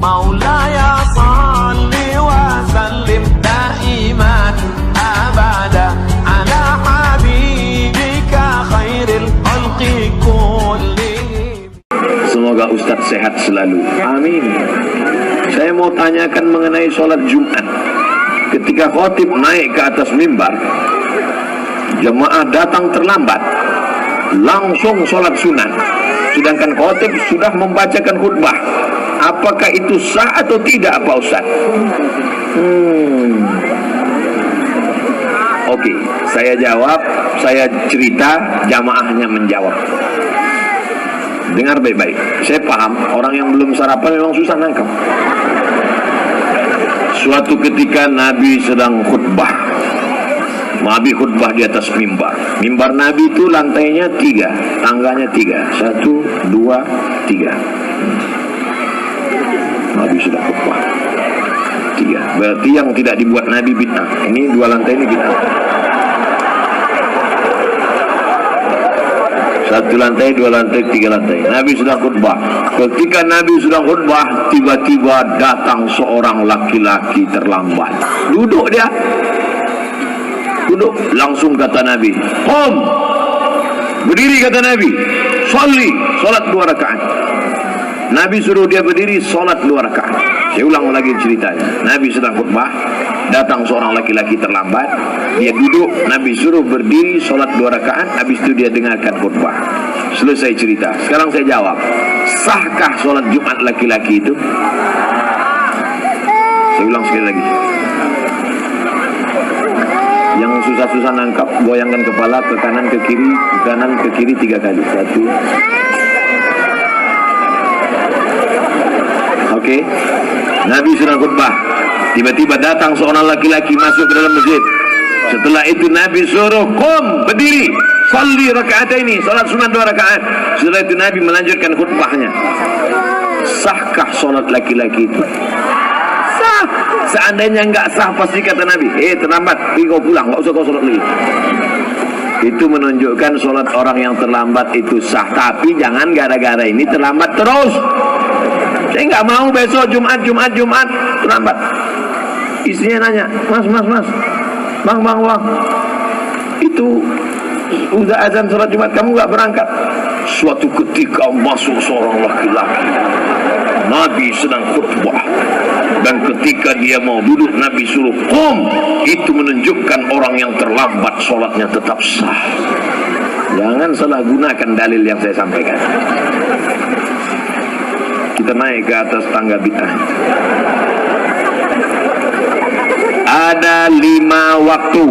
مولاي صل وسلم دائما أبدا على حبيبك خير الخلق كلهم. Semoga Ustadz sehat selalu. Amin. Saya mau tanyakan mengenai sholat Jumat. Ketika khotib naik ke atas mimbar, jemaah datang terlambat, langsung sholat sunat, sedangkan khotib sudah membacakan khutbah. Apakah itu sah atau tidak, Pak Ustaz? Oke, saya jawab, saya cerita, jamaahnya menjawab. Dengar baik-baik, saya paham orang yang belum sarapan memang susah nangkep. Suatu ketika Nabi sedang khutbah. Nabi khutbah di atas mimbar. Mimbar Nabi itu lantainya 3, tangganya 3. 1, 2, 3. Nabi sudah khutbah 3. Berarti yang tidak dibuat Nabi bid'ah. Ini 2 lantai ini bid'ah. 1 lantai, 2 lantai, 3 lantai. Nabi sudah khutbah. Ketika Nabi sudah khutbah, tiba-tiba datang seorang laki-laki terlambat. Duduk dia. Duduk. Langsung kata Nabi, "Qum." Berdiri kata Nabi. "Sholli." Salat 2 rakaat. Nabi suruh dia berdiri, salat 2 rakaat. Saya ulang lagi ceritanya. Nabi sedang khutbah, datang seorang laki-laki terlambat, dia duduk, Nabi suruh berdiri, salat 2 rakaat, habis itu dia dengarkan khutbah. Selesai cerita. Sekarang saya jawab, sahkah salat Jumat laki-laki itu? Saya ulang sekali lagi. Yang susah-susah nangkap, goyangkan kepala ke kanan ke kiri 3 kali. 1. Oke. Nabi sedang khutbah. Tiba-tiba datang seorang laki-laki masuk ke dalam masjid. Setelah itu Nabi suruh, "Qum," berdiri, "Sholli rakaat ini," salat sunat 2 rakaat. Setelah itu Nabi melanjutkan khutbahnya. Sahkah salat laki-laki itu? Sah. Seandainya enggak sah, pasti kata Nabi, terlambat, pergi kau pulang, enggak usah kau salat lagi. Itu menunjukkan salat orang yang terlambat itu sah. Tapi jangan gara-gara ini terlambat terus. Saya nggak mau besok Jumat terlambat. Istrinya nanya, Mas, bang, itu udah azan sholat Jumat kamu nggak berangkat. Suatu ketika masuk seorang laki-laki, Nabi sedang khutbah, dan ketika dia mau duduk Nabi suruh qum. Itu menunjukkan orang yang terlambat sholatnya tetap sah. Jangan salah gunakan dalil yang saya sampaikan. Kita naik ke atas tangga bid'ah. Ada 5 waktu.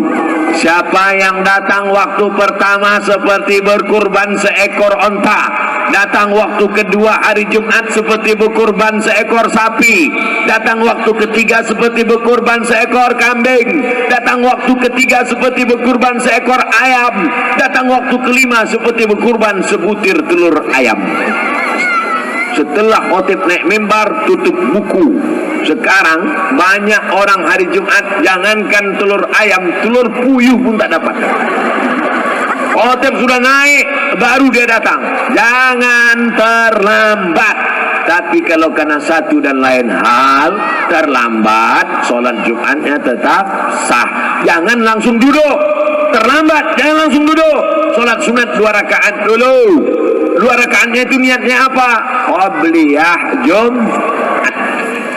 Siapa yang datang waktu pertama seperti berkurban seekor onta, datang waktu kedua hari Jumat seperti berkurban seekor sapi, datang waktu ketiga seperti berkurban seekor kambing, datang waktu ketiga seperti berkurban seekor ayam, datang waktu kelima seperti berkurban sebutir telur ayam. Setelah khotib naik mimbar, tutup buku. Sekarang banyak orang hari Jumat, jangankan telur ayam, telur puyuh pun tak dapat. Khotib sudah naik, baru dia datang. Jangan terlambat. Tapi kalau karena satu dan lain hal terlambat, sholat Jumatnya tetap sah. Jangan langsung duduk. Terlambat, jangan langsung duduk. Sholat sunat 2 rakaat dulu. 2 rakaatnya itu niatnya apa? Qobliyah Jumat.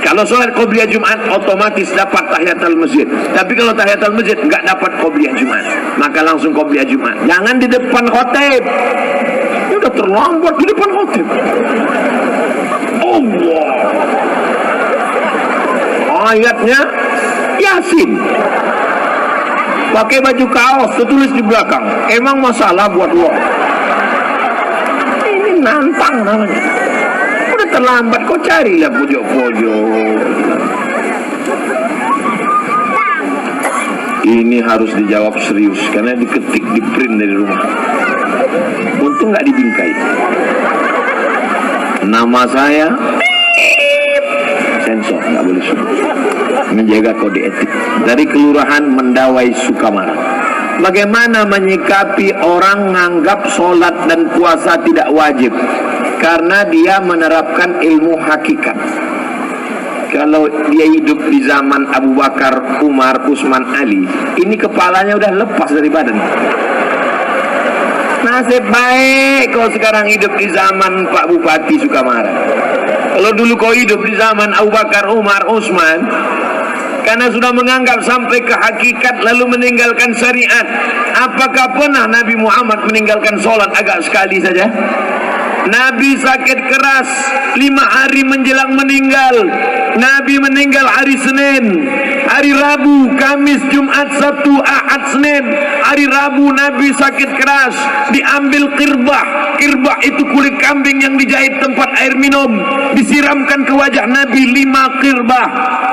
Kalau sholat qobliyah Jumat otomatis dapat tahiyatul masjid. Tapi kalau tahiyatul masjid enggak dapat qobliyah Jumat, maka langsung qobliyah Jumat. Jangan di depan khotib. Ini udah terlambat di depan khotib. Allah. Ayatnya Yasin. Pakai baju kaos, tertulis di belakang. Emang masalah buat lo? Nantang namanya. Udah terlambat, kau carilah pojok-pojok. Ini harus dijawab serius karena diketik, di print dari rumah. Untung nggak dibingkai. Nama saya sensor, nggak boleh sebut. Menjaga kode etik. Dari Kelurahan Mendawai Sukamara. Bagaimana menyikapi orang menganggap sholat dan puasa tidak wajib karena dia menerapkan ilmu hakikat? kalau dia hidup di zaman Abu Bakar, Umar, Utsman, Ali, ini kepalanya udah lepas dari badan. Nasib baik kau sekarang hidup di zaman Pak Bupati Sukamara. Kalau dulu kau hidup di zaman Abu Bakar, Umar, Utsman, karena sudah menganggap sampai ke hakikat lalu meninggalkan syariat. Apakah pernah Nabi Muhammad meninggalkan sholat agak sekali saja? Nabi sakit keras 5 hari menjelang meninggal. Nabi meninggal hari Senin, hari Rabu, Kamis, Jumat, Sabtu, Ahad, Senin. Hari Rabu Nabi sakit keras, diambil kirbah. Kirbah itu kulit kambing yang dijahit tempat air minum, disiramkan ke wajah Nabi 5 kirbah.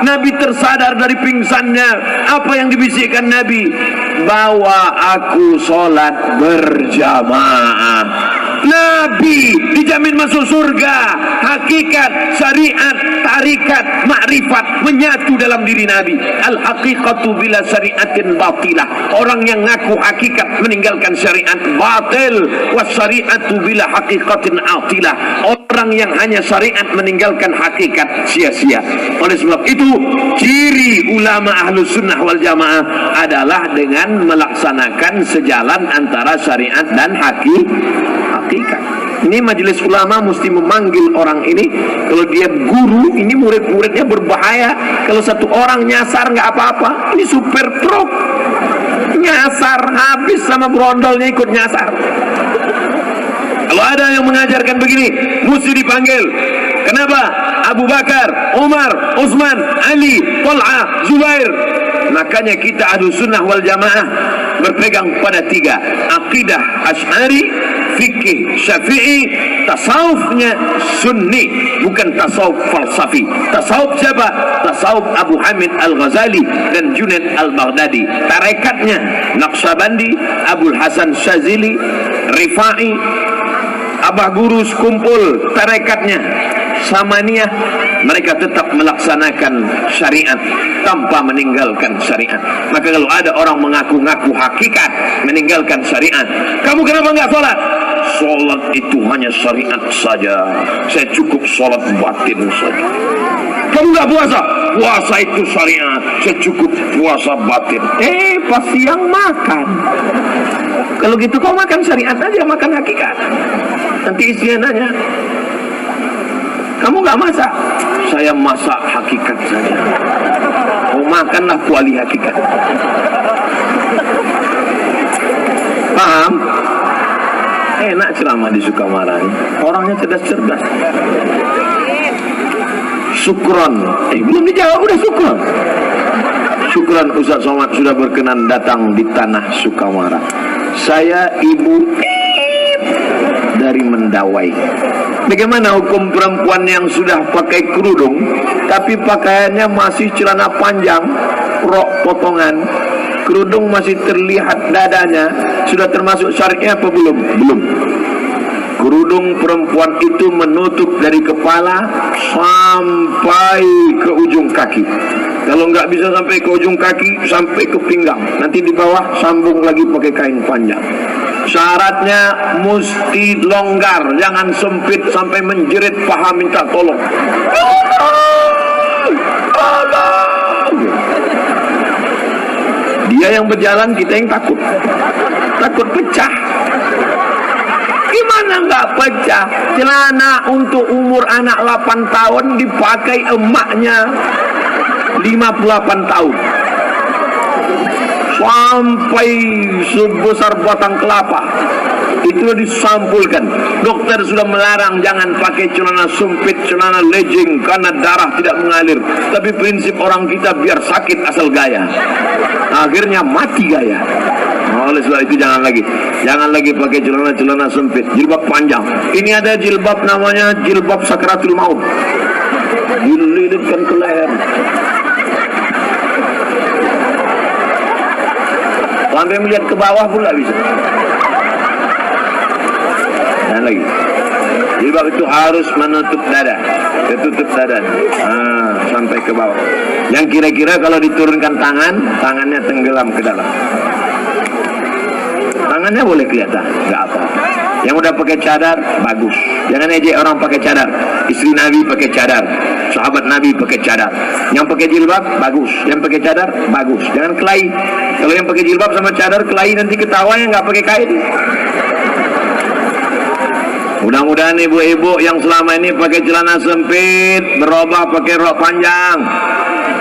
Nabi tersadar dari pingsannya. Apa yang dibisikkan Nabi? Bawa aku sholat berjamaah. Nabi dijamin masuk surga. Hakikat, syariat, tarikat, makrifat menyatu dalam diri Nabi. Al-haqiqatu bila syariatin batilah. Orang yang ngaku hakikat meninggalkan syariat batil. Was-syariatu bila haqiqatin atilah. Orang yang hanya syariat meninggalkan hakikat sia-sia. Oleh sebab itu, ciri ulama ahlus sunnah wal jamaah adalah dengan melaksanakan sejalan antara syariat dan hakikat. Ini majelis ulama mesti memanggil orang ini. Kalau dia guru, ini murid-muridnya berbahaya. Kalau satu orang nyasar nggak apa-apa. Ini super truk nyasar, habis sama brondolnya ikut nyasar. Kalau ada yang mengajarkan begini, mesti dipanggil. Kenapa? Abu Bakar, Umar, Utsman, Ali, Talha, Zubair. Makanya kita Ahlus Sunnah wal Jamaah berpegang pada 3: akidah Asy'ari, fikih Syafi'i, tasawufnya Sunni, bukan tasawuf falsafi. Tasawuf siapa? Tasawuf Abu Hamid Al-Ghazali dan Junaid Al-Baghdadi. Tarekatnya Naqsyabandi, Abul Hasan Syazili, Rifai, Abah Gurus kumpul tarekatnya Samaniyah. Mereka tetap melaksanakan syariat tanpa meninggalkan syariat. Maka kalau ada orang mengaku-ngaku hakikat meninggalkan syariat, kamu kenapa enggak sholat? Sholat itu hanya syariat saja, saya cukup sholat batin saja. Kamu enggak puasa? Puasa itu syariat, saya cukup puasa batin. Pas siang makan. Kalau gitu kau makan syariat aja, makan hakikat. Nanti istrinya nanya, kamu nggak masak? Saya masak hakikat saja. Oh, makanlah kuali hakikat. Paham? Enak ceramah di Sukamara ini. Orangnya cerdas-cerdas. Syukron. Belum dijawab udah syukron. Syukron Ustaz Somad sudah berkenan datang di tanah Sukamara. Saya ibu dari Mendawai. Bagaimana hukum perempuan yang sudah pakai kerudung tapi pakaiannya masih celana panjang, rok potongan, kerudung masih terlihat dadanya, sudah termasuk syariatnya apa belum? Belum. Kerudung perempuan itu menutup dari kepala sampai ke ujung kaki. Kalau nggak bisa sampai ke ujung kaki, sampai ke pinggang. Nanti di bawah sambung lagi pakai kain panjang. Syaratnya mesti longgar, jangan sempit sampai menjerit paha minta tolong. Dia yang berjalan, kita yang takut. Takut pecah. Gimana nggak pecah? Celana untuk umur anak 8 tahun dipakai emaknya 58 tahun. Sampai sebesar batang kelapa. Itu disampulkan. Dokter sudah melarang jangan pakai celana sempit, celana legging karena darah tidak mengalir. Tapi prinsip orang kita biar sakit asal gaya. Akhirnya mati gaya. Oleh sebab itu jangan lagi pakai celana sempit, jilbab panjang. Ini ada jilbab namanya jilbab sakratul maut. Dililitkan ke leher. Sampai melihat ke bawah pun nggak bisa. Dan lagi, jilbab itu harus menutup dada, ketutup dada, sampai ke bawah. Yang kira-kira kalau diturunkan tangannya tenggelam ke dalam. Tangannya boleh kelihatan, nggak apa. Yang udah pakai cadar, bagus. Jangan ejek orang pakai cadar. Istri Nabi pakai cadar, sahabat Nabi pakai cadar. Yang pakai jilbab, bagus. Yang pakai cadar, bagus. Jangan kelahi. Kalau yang pakai jilbab sama cadar kelahi, nanti ketawa yang nggak pakai kain. Mudah-mudahan ibu-ibu yang selama ini pakai celana sempit berubah pakai rok panjang.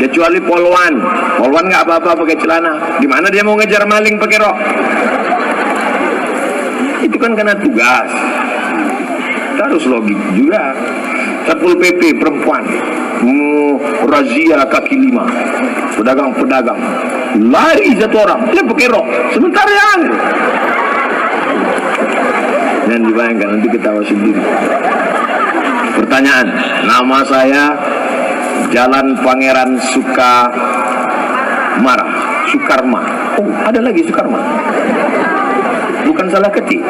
Kecuali polwan. Polwan nggak apa-apa pakai celana. Gimana dia mau ngejar maling pakai rok? Itu kan karena tugas. Kita harus logik juga. Satpol PP perempuan razia kaki lima, pedagang-pedagang lari satu orang, dia pakai rok, sebentar yang dan dibayangkan, nanti ketawa sendiri. Pertanyaan, nama saya Jalan Pangeran Sukarma. Oh, ada lagi Sukarma. Bukan salah ketik.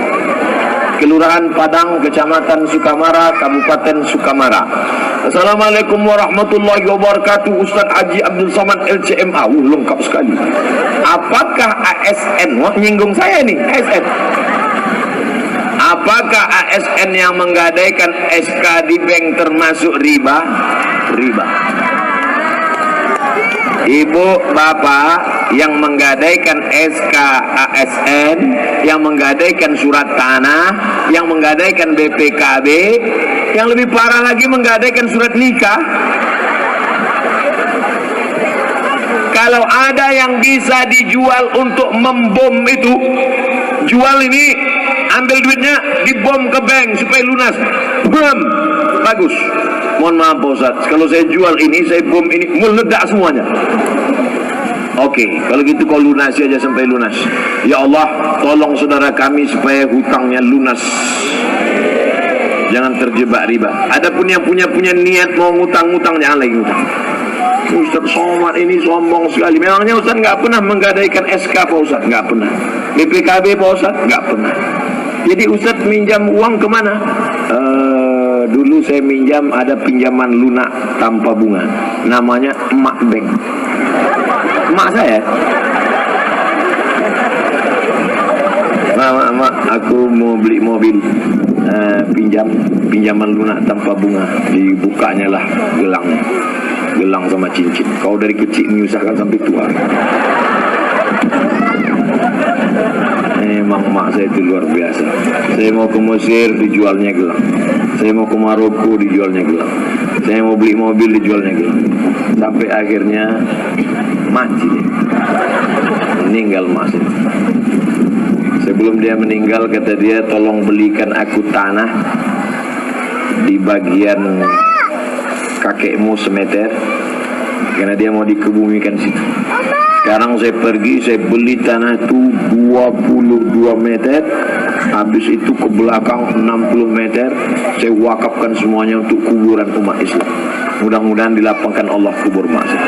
Kelurahan Padang, Kecamatan Sukamara, Kabupaten Sukamara. Assalamualaikum warahmatullahi wabarakatuh. Ustaz Haji Abdul Somad LCMA. Lengkap sekali. Apakah ASN? Wah, nyinggung saya nih, ASN. Apakah ASN yang menggadaikan SK di bank termasuk riba? Riba. Ibu, bapak yang menggadaikan SK ASN, yang menggadaikan surat tanah, yang menggadaikan BPKB, yang lebih parah lagi menggadaikan surat nikah. Kalau ada yang bisa dijual untuk membom itu, jual ini, ambil duitnya, dibom ke bank supaya lunas. Bom, bagus. Mohon maaf Pak Ustaz, kalau saya jual ini, saya bom ini, meledak semuanya. Oke, kalau gitu kau lunasi aja sampai lunas. Ya Allah, tolong saudara kami supaya hutangnya lunas. Jangan terjebak riba. Adapun yang punya niat mau ngutang-ngutang, jangan lagi ngutang. Ustaz Somad ini sombong sekali. Memangnya Ustaz nggak pernah menggadaikan SK Pak Ustaz? Nggak pernah. BPKB Pak Ustaz? Nggak pernah. Jadi Ustaz minjam uang kemana? Dulu saya minjam, ada pinjaman lunak tanpa bunga, namanya Emak Bank. Emak saya, Mak, aku mau beli mobil, pinjaman lunak tanpa bunga. Dibukanya lah gelang sama cincin. Kau dari kecil menyusahkan sampai tua. Memang mak saya itu luar biasa. Saya mau ke Mesir, dijualnya gelang. Saya mau ke Maroko, dijualnya gelang. Saya mau beli mobil, dijualnya gelang. Sampai akhirnya mati dia. Meninggal mak saya. Sebelum dia meninggal, kata dia, tolong belikan aku tanah di bagian kakekmu semeter, karena dia mau dikebumikan situ. Sekarang saya pergi, saya beli tanah itu 22 meter, habis itu ke belakang 60 meter, saya wakafkan semuanya untuk kuburan umat Islam. Mudah-mudahan dilapangkan Allah kubur masa.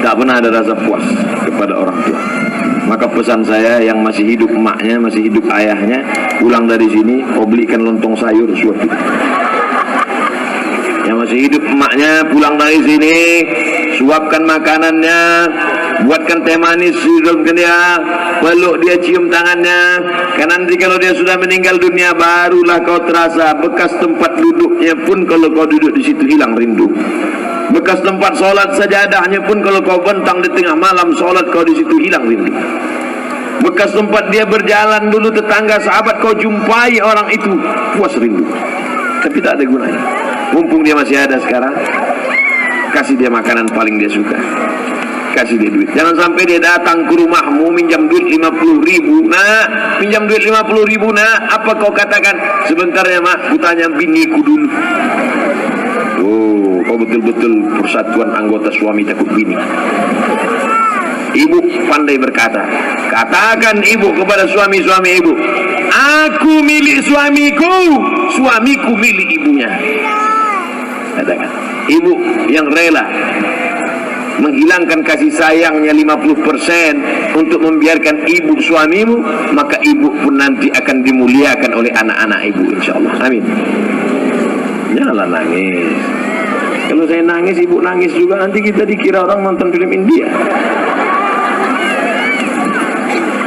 Tak pernah ada rasa puas kepada orang tua. Maka pesan saya yang masih hidup emaknya, masih hidup ayahnya, pulang dari sini, kau belikan lontong sayur suatu. Yang masih hidup emaknya, pulang dari sini, suapkan makanannya, buatkan teh manis, hidupkan dia, peluk dia, cium tangannya. Karena nanti kalau dia sudah meninggal dunia, barulah kau terasa bekas tempat duduknya pun, kalau kau duduk di situ hilang rindu. Bekas tempat sholat sajadahnya pun, kalau kau bentang di tengah malam sholat, kau di situ hilang rindu. Bekas tempat dia berjalan dulu, tetangga sahabat kau jumpai orang itu, puas rindu. Tapi tak ada gunanya. Mumpung dia masih ada sekarang, kasih dia makanan paling dia suka, kasih dia duit. Jangan sampai dia datang ke rumahmu minjam duit 50.000. Nah, pinjam duit 50.000. Nah, apa kau katakan? Sebentar ya mak, kutanya biniku dulu. Oh, kau betul-betul persatuan anggota suami takut bini. Ibu pandai berkata, katakan ibu kepada suami-suami ibu, aku milik suamiku, suamiku milik ibunya. Katakan, ibu yang rela menghilangkan kasih sayangnya 50% untuk membiarkan ibu suamimu, maka ibu pun nanti akan dimuliakan oleh anak-anak ibu, insyaallah. Amin. Janganlah nangis. Kalau saya nangis, ibu nangis juga, nanti kita dikira orang nonton film India.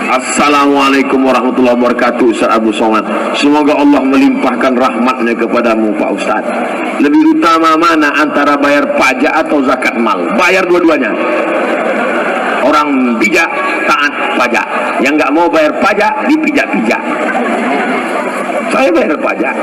Assalamualaikum warahmatullahi wabarakatuh. Ustaz Abdul Somad, semoga Allah melimpahkan rahmatnya kepadamu Pak Ustaz. Lebih utama mana antara bayar pajak atau zakat mal? Bayar dua-duanya. Orang bijak taat pajak, yang nggak mau bayar pajak dipijak-pijak. Saya bayar pajak,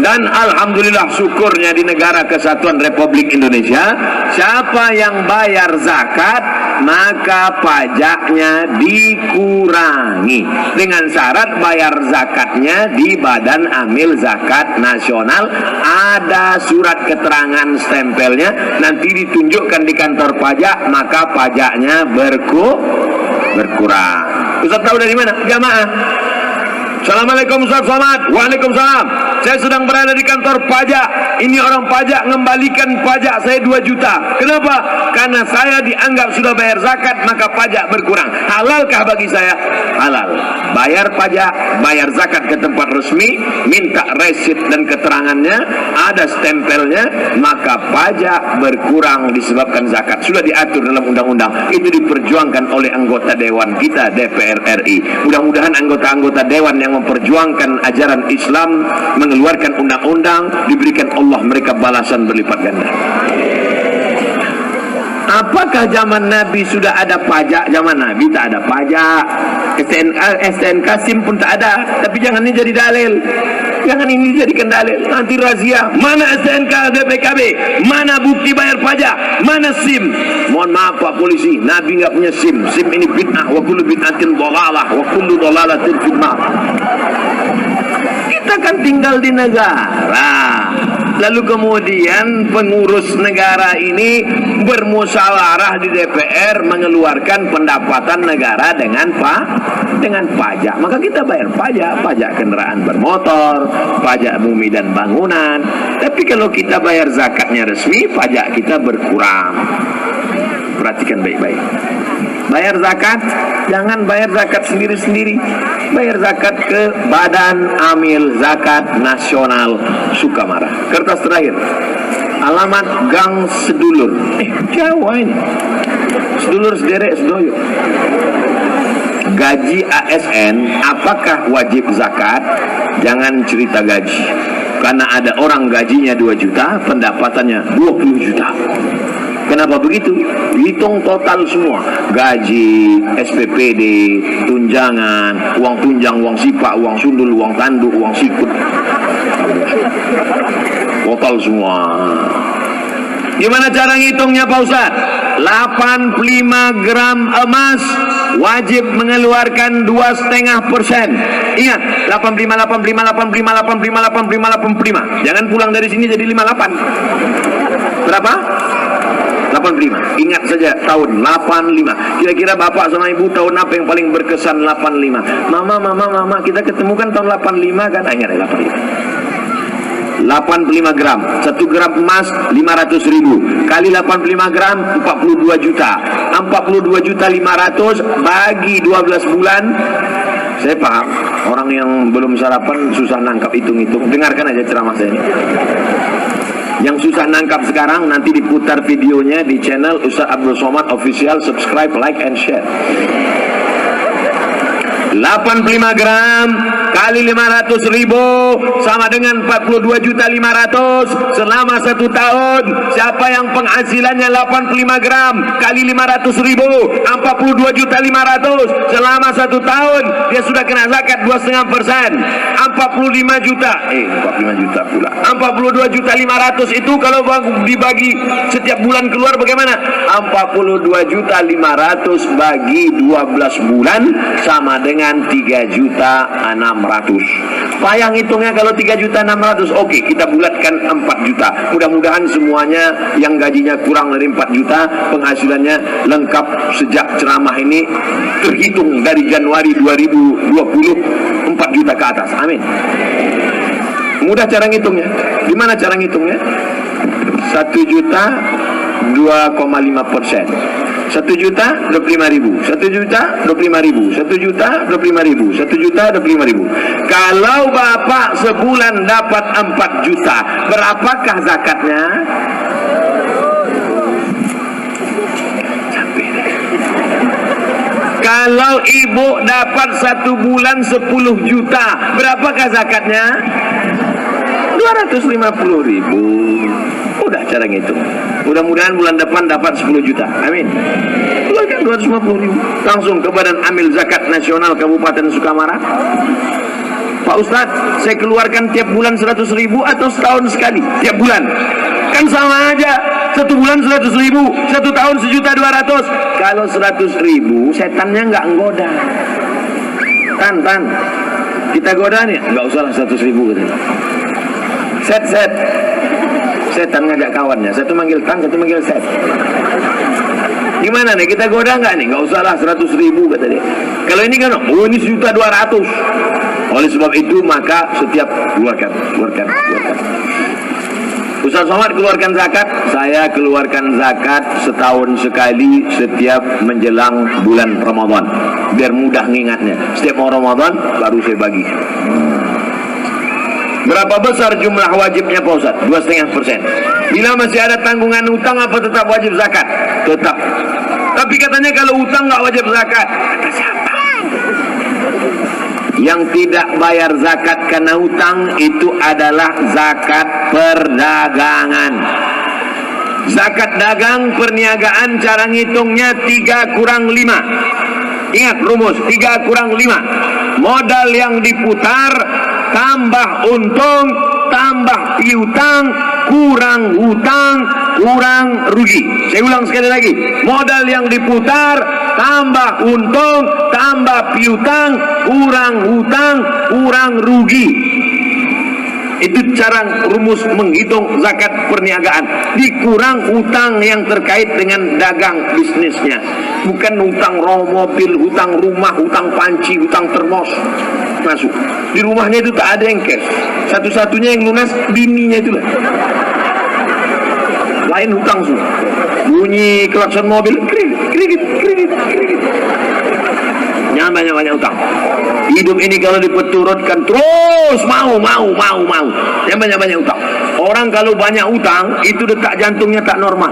dan alhamdulillah syukurnya di negara kesatuan Republik Indonesia, siapa yang bayar zakat maka pajaknya dikurangi, dengan syarat bayar zakatnya di Badan Amil Zakat Nasional. Ada surat keterangan stempelnya, nanti ditunjukkan di kantor pajak, maka pajaknya berkurang. Ustaz tahu dari mana? Jamaah. Assalamualaikum Ustaz Somad. Waalaikumsalam. Saya sedang berada di kantor pajak. Ini orang pajak mengembalikan pajak saya 2 juta. Kenapa? Karena saya dianggap sudah bayar zakat, maka pajak berkurang. Halalkah bagi saya? Halal. Bayar pajak, bayar zakat ke tempat resmi, minta resit dan keterangannya, ada stempelnya, maka pajak berkurang disebabkan zakat. Sudah diatur dalam undang-undang. Itu diperjuangkan oleh anggota dewan kita DPR RI. Mudah-mudahan anggota-anggota dewan yang memperjuangkan ajaran Islam, mengeluarkan undang-undang, diberikan Allah mereka balasan berlipat ganda. Apakah zaman Nabi sudah ada pajak? Zaman Nabi tak ada pajak. STNK SIM pun tak ada. Tapi jangan ini jadi dalil. Jangan ini jadikan dalil. Nanti razia. Mana STNK BPKB? Mana bukti bayar pajak? Mana SIM? Mohon maaf Pak Polisi, Nabi nggak punya SIM. SIM ini bid'ah. Wa kullu bid'atin dhalalah. Wa kullu dhalalatin finnar. Kita kan tinggal di negara, lalu kemudian pengurus negara ini bermusyawarah di DPR mengeluarkan pendapatan negara dengan pajak. Maka kita bayar pajak, pajak kendaraan bermotor, pajak bumi dan bangunan. Tapi kalau kita bayar zakatnya resmi, pajak kita berkurang. Perhatikan baik-baik. Bayar zakat, jangan bayar zakat sendiri-sendiri. Bayar zakat ke Badan Amil Zakat Nasional Sukamara. Kertas terakhir. Alamat Gang Sedulur. Jawa ini. Sedulur sederek sedoyo. Gaji ASN, apakah wajib zakat? Jangan cerita gaji. Karena ada orang gajinya 2 juta, pendapatannya 20 juta. Kenapa begitu? Hitung total semua. Gaji, SPPD, tunjangan, uang tunjang, uang sipak, uang sundul, uang tanduk, uang sikut. Total semua. Gimana cara ngitungnya Pak Ustaz? 85 gram emas wajib mengeluarkan 2,5%. Ingat, 85, 85, 85, 85, 85, 85. Jangan pulang dari sini jadi 58. Berapa? 85. Ingat saja tahun 85. Kira-kira bapak sama ibu tahun apa yang paling berkesan? 85. Mama, kita ketemu kan tahun 85 kan? Ingat ya 85 gram. 1 gram emas 500.000 kali 85 gram 42 juta. 42 juta 500 bagi 12 bulan. Saya paham orang yang belum sarapan susah nangkap hitung-hitung. Dengarkan aja ceramah saya ini. Yang susah nangkap sekarang nanti diputar videonya di channel Ustaz Abdul Somad Official. Subscribe, like, and share. 85 gram kali 500.000 sama dengan 42.500.000 selama 1 tahun. Siapa yang penghasilannya 85 gram kali 500.000 42.500.000 selama 1 tahun, dia sudah kena zakat 2,5%. 45 juta 45 juta pula 42.500.000 itu kalau dibagi setiap bulan keluar bagaimana? 42.500.000 bagi 12 bulan sama dengan 3.600.000. Payang hitungnya kalau 3.600.000. Oke, kita bulatkan 4 juta. Mudah-mudahan semuanya yang gajinya kurang dari 4 juta penghasilannya lengkap sejak ceramah ini terhitung dari Januari 2020 4 juta ke atas. Amin. Mudah cara ngitungnya. Gimana cara ngitungnya? 1 juta 2,5%. 1 juta 25.000, 1 juta 25.000, 1 juta 25.000, 1 juta 25.000. Kalau bapak sebulan dapat 4 juta, berapakah zakatnya? Kalau ibu dapat 1 bulan 10 juta, berapakah zakatnya? 250.000. Udah cara ngitung. Mudah-mudahan bulan depan dapat 10 juta. Amin. Keluarkan 250.000 langsung ke Badan Amil Zakat Nasional Kabupaten Sukamara. Pak Ustadz, saya keluarkan tiap bulan 100.000 atau setahun sekali? Tiap bulan. Kan sama aja. 1 bulan 100.000, 1 tahun 1.200.000. Kalau 100.000, setannya nggak nggoda. Tan, kita goda nih, nggak usah lah 100.000 katanya. Set. Setan ngajak kawannya, satu manggil Tan, satu manggil Set. Gimana nih, kita goda nggak nih? Nggak usah lah 100.000 kata dia. Kalau ini kan, oh ini 1.200.000. Oleh sebab itu maka setiap keluarkan. Ustaz Somad keluarkan zakat, saya keluarkan zakat setahun sekali setiap menjelang bulan Ramadan. Biar mudah ngingatnya. Setiap mau Ramadan baru saya bagi. Berapa besar jumlah wajibnya Pak Ustaz? 2,5%. Bila masih ada tanggungan utang apa tetap wajib zakat? Tetap. Tapi katanya kalau utang nggak wajib zakat. Kata siapa? Yang tidak bayar zakat karena utang itu adalah zakat perdagangan. Zakat dagang perniagaan cara ngitungnya 3 kurang 5. Ingat rumus 3 kurang 5. Modal yang diputar tambah untung tambah piutang kurang hutang kurang rugi. Saya ulang sekali lagi, modal yang diputar tambah untung tambah piutang kurang hutang kurang rugi. Itu cara rumus menghitung zakat perniagaan. Dikurang hutang yang terkait dengan dagang bisnisnya. Bukan hutang mobil, hutang rumah, hutang panci, hutang termos. Masuk. Di rumahnya itu tak ada yang cash. Satu-satunya yang lunas bininya itu lah. Lain hutang semua. Bunyi klakson mobil, kredit. Jangan banyak-banyak utang. Hidup ini kalau dipeturutkan terus mau. Jangan banyak-banyak utang. Orang kalau banyak utang itu detak jantungnya tak normal.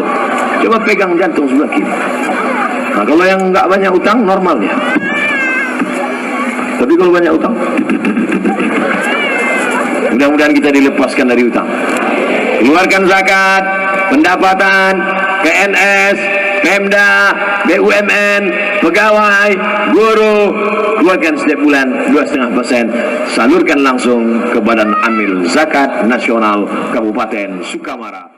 Coba pegang jantung sebelah kiri. Nah, kalau yang nggak banyak utang normalnya. Tapi kalau banyak utang, mudah-mudahan kita dilepaskan dari utang. Keluarkan zakat, pendapatan, PNS, Pemda, BUMN, pegawai, guru, keluarkan setiap bulan 2,5%. Salurkan langsung ke Badan Amil Zakat Nasional Kabupaten Sukamara.